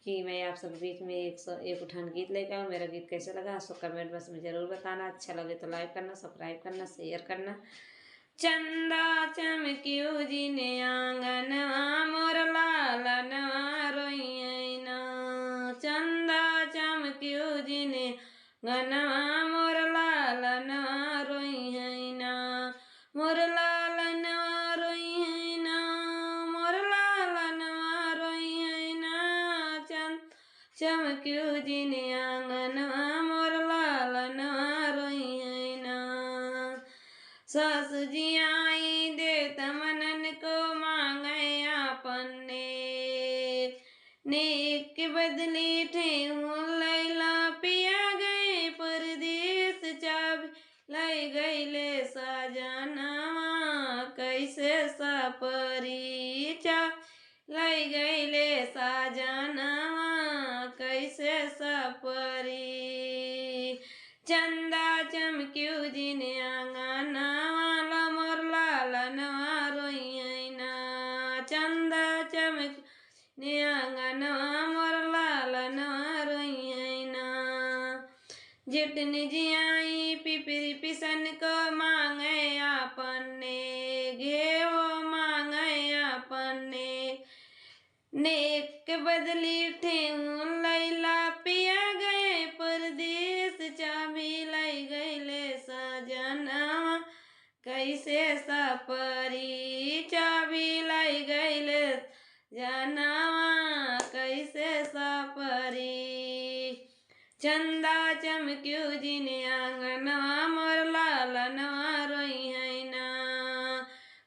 कि मैं आप सब बीच में एक उठान गीत लेकर आऊँ। मेरा गीत कैसा लगा सो कमेंट बॉक्स में ज़रूर बताना। अच्छा लगे तो लाइक करना, सब्सक्राइब करना, शेयर करना। चंदा चमक्यो जिने आंगनवा मोर लालनवा रोइना। चंदा चमक्यो जिने आंगनवा मोर लालनवा रोइना। मोर लालनवा रोइना, मोर लालनवा रोइना। चमक्यो जिने आंगनवा मोर लालनवा रोइना। सासु जी आई देत मनन को मांगे आपन नेक के बदली ठेहूँ लैला पिया गए परदेस चाबी लाई गईले सजनवा। कैसे सपरी चाबी लाई गईले सजनवा, कैसे सपरी। चंदा चमक्यो जिने आंगनवा मोर लालनवा रोइना। चंदा चमक्यो जिने आंगनवा मोर लालनवा रोइना। जेठनी जी आई पिपरी पिसन को मांगे आपने घेओ मांगे आपने नेक के बदली ठेहूँ लैला पिया गए परदेस चाबी लाई गईले सजनवा। कैसे सपरी चाबी लाई गईले जनवा, कैसे सपरी। चंदा चमक्यो जिने आंगनवा मोर लालनवा रोइना।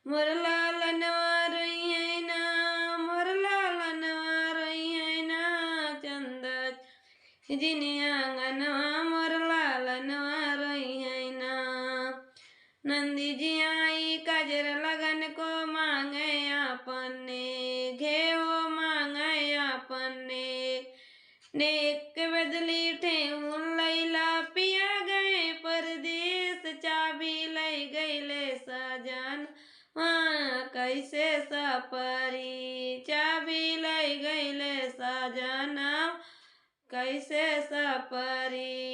मोर लालनवा रोइना, मोर लालनवा रोइना। चंदा जिने आंगनवा मोर लालनवा रोइना। नंदी जी आई काजर लगन को मांगे आपने घेओ मांगे आपने नेक के बदली ठेहूँ लैला पिया गए परदेस चाबी लाई गईले सजन। कैसे सपरी चाबी लाई गईले सजना, कैसे सपरी।